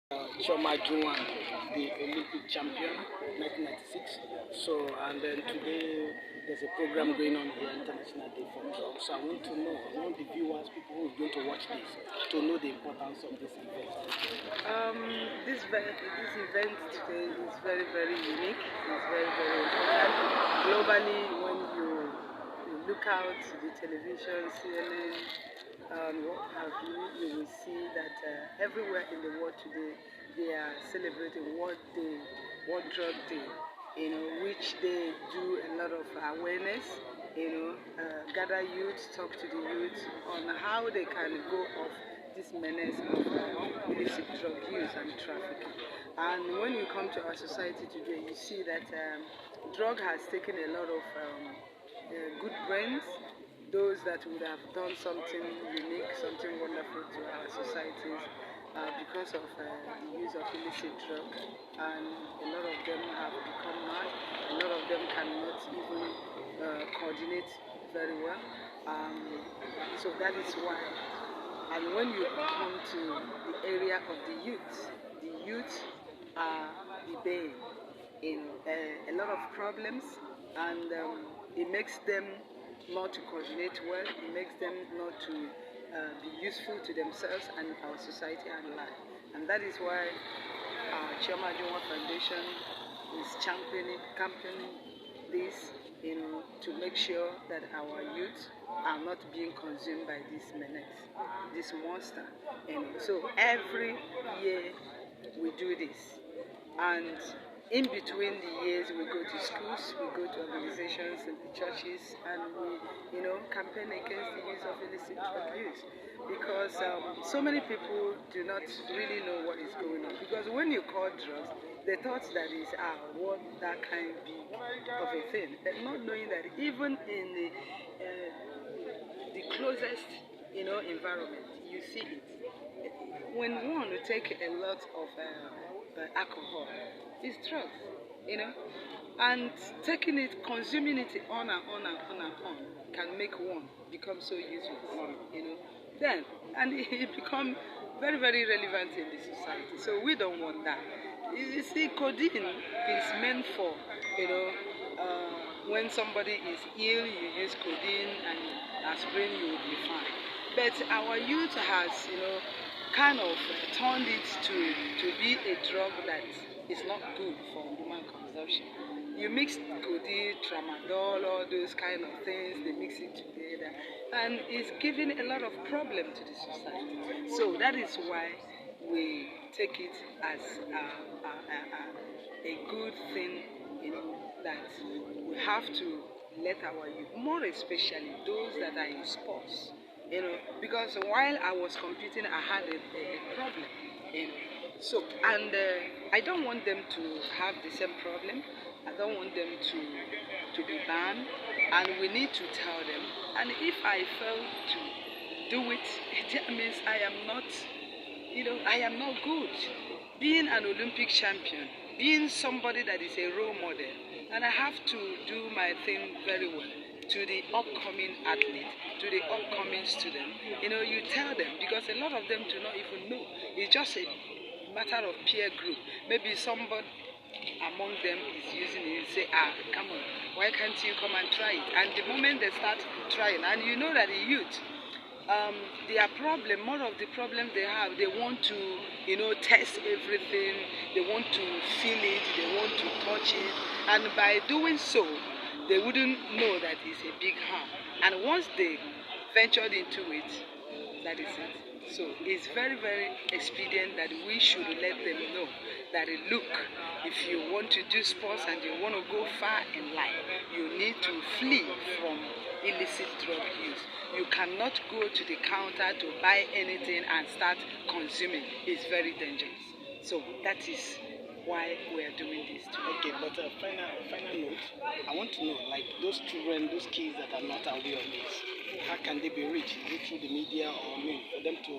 Chioma Ajunwa, the Olympic champion, 1996. So, and then today there's a program going on here, International Day for Drugs. So I want to know, I want the viewers, people who are going to watch this, to know the importance of this event. This event today is very, very unique. It's very, very important. Globally, when you look out the television, CNN, what have you, you will see that everywhere in the world today, they are celebrating World Drug Day, which they do a lot of awareness, gather youth, talk to the youth on how they can go off this menace of illicit drug use and trafficking. And when you come to our society today, you see that drug has taken a lot of good brains, those that would have done something unique, something wonderful to our societies because of the use of illicit drugs. And a lot of them have become mad. A lot of them cannot even coordinate very well. So that is why. And when you come to the area of the youth are the bane in a lot of problems, and it makes them not to coordinate well, it makes them not to be useful to themselves and our society and life. And that is why Chioma Ajunwa Foundation is campaigning this, to make sure that our youth are not being consumed by this menace, this monster. So every year we do this, and in between the years we go to schools, we go to organizations and the churches, and we campaign against the use of illicit drug use, because so many people do not really know what is going on. Because when you call drugs, they thought that is what that kind big of a thing, but not knowing that even in the closest environment, you see it. When one will take a lot of alcohol, it's drugs, and taking it, consuming it on and on and on and on can make one become so useless, Then, and it become very, very relevant in the society. So we don't want that. You see, codeine is meant for, when somebody is ill, you use codeine and aspirin, you will be fine. But our youth has, kind of turned it to be a drug that is not good for human consumption. You mix codeine, tramadol, all those kind of things, they mix it together, and it's giving a lot of problem to the society. So that is why we take it as a good thing, that we have to let our youth, more especially those that are in sports, because while I was competing, I had a problem, So, and I don't want them to have the same problem. I don't want them to be banned, and we need to tell them. And if I fail to do it, that means I am not, I am not good. Being an Olympic champion, being somebody that is a role model, and I have to do my thing very well to the upcoming athlete, to the upcoming student. You tell them, because a lot of them do not even know. It's just a matter of peer group. Maybe somebody among them is using it, you say, come on, why can't you come and try it? And the moment they start trying, and you know that the youth, their problem, more of the problem they have, they want to, test everything, they want to feel it, they want to touch it, and by doing so, they wouldn't know that it's a big harm. And once they ventured into it, that is it. So it's very, very expedient that we should let them know that, look, if you want to do sports and you want to go far in life, you need to flee from illicit drug use. You cannot go to the counter to buy anything and start consuming. It's very dangerous. So that is why we are doing this today. Okay, but final note, I want to know, like those children, those kids that are not aware of this, how can they be reached? Is it through the media, or for them to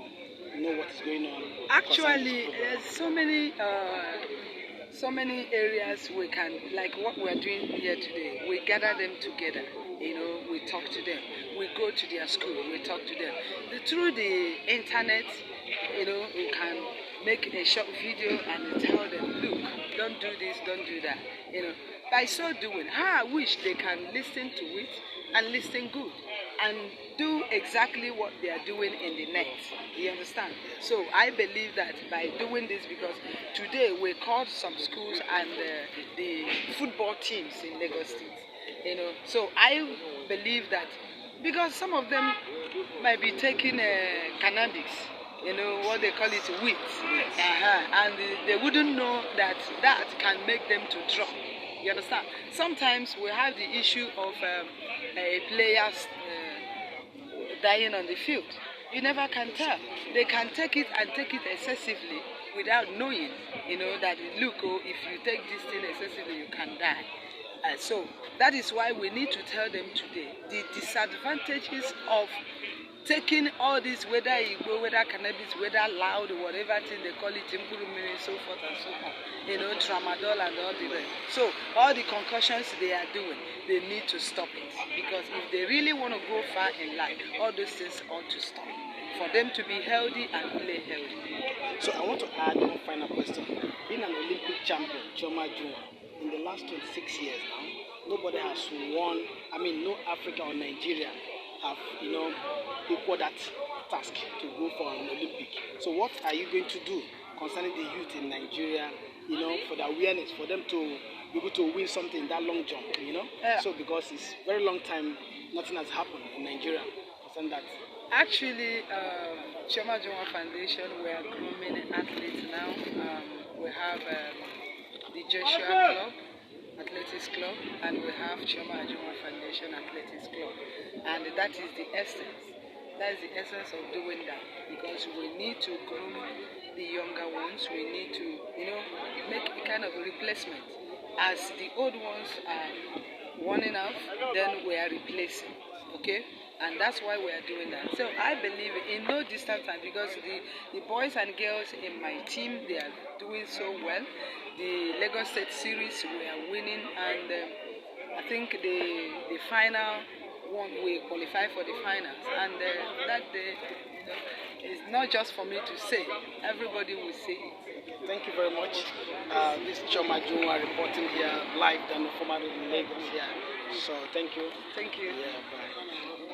know what is going on? Actually, there's so many areas we can, like what we are doing here today. We gather them together, we talk to them. We go to their school, we talk to them. Through the internet, we can make a short video and tell them, look, don't do this, don't do that. By so doing, how I wish they can listen to it and listen good and do exactly what they are doing in the net. You understand? So I believe that by doing this, because today we called some schools and the football teams in Lagos State. So I believe that because some of them might be taking cannabis, what they call it, weed, and they wouldn't know that that can make them to drop. You understand? Sometimes we have the issue of players dying on the field. You never can tell. They can take it and take it excessively without knowing, that look, if you take this thing excessively, you can die. So that is why we need to tell them today the disadvantages of taking all this, whether Igbo, whether cannabis, whether loud, whatever thing they call it, so forth and so on, tramadol and all the rest. So all the concussions they are doing, they need to stop it, because if they really want to go far in life, all those things ought to stop for them to be healthy and play healthy. So I want to add one final question. Being an Olympic champion, Chioma Ajunwa, in the last 26 years now, nobody has won. No Africa or Nigeria have, equal that task to go for an Olympic. So what are you going to do concerning the youth in Nigeria, for the awareness, for them to be able to win something in that long jump, Yeah. So because it's very long time, nothing has happened in Nigeria concerning that. Actually, Chioma Ajunwa Foundation, we are grooming athletes now. We have the Joshua Club, Athletics Club, and we have Chioma Ajunwa Foundation Athletics Club. And that is the essence. That is the essence of doing that, because we need to groom the younger ones. We need to, make a kind of a replacement. As the old ones are running out, then we are replacing. Okay? And that's why we are doing that. So I believe in no distant time, because the boys and girls in my team, they are doing so well. The Lagos State series, we are winning, and I think the final one, we qualify for the finals. And that day, it's not just for me to say, everybody will say it. Thank you very much. This is Chioma Ajunwa reporting here live than formerly in Lagos. Yeah. So thank you. Thank you. Yeah, bye.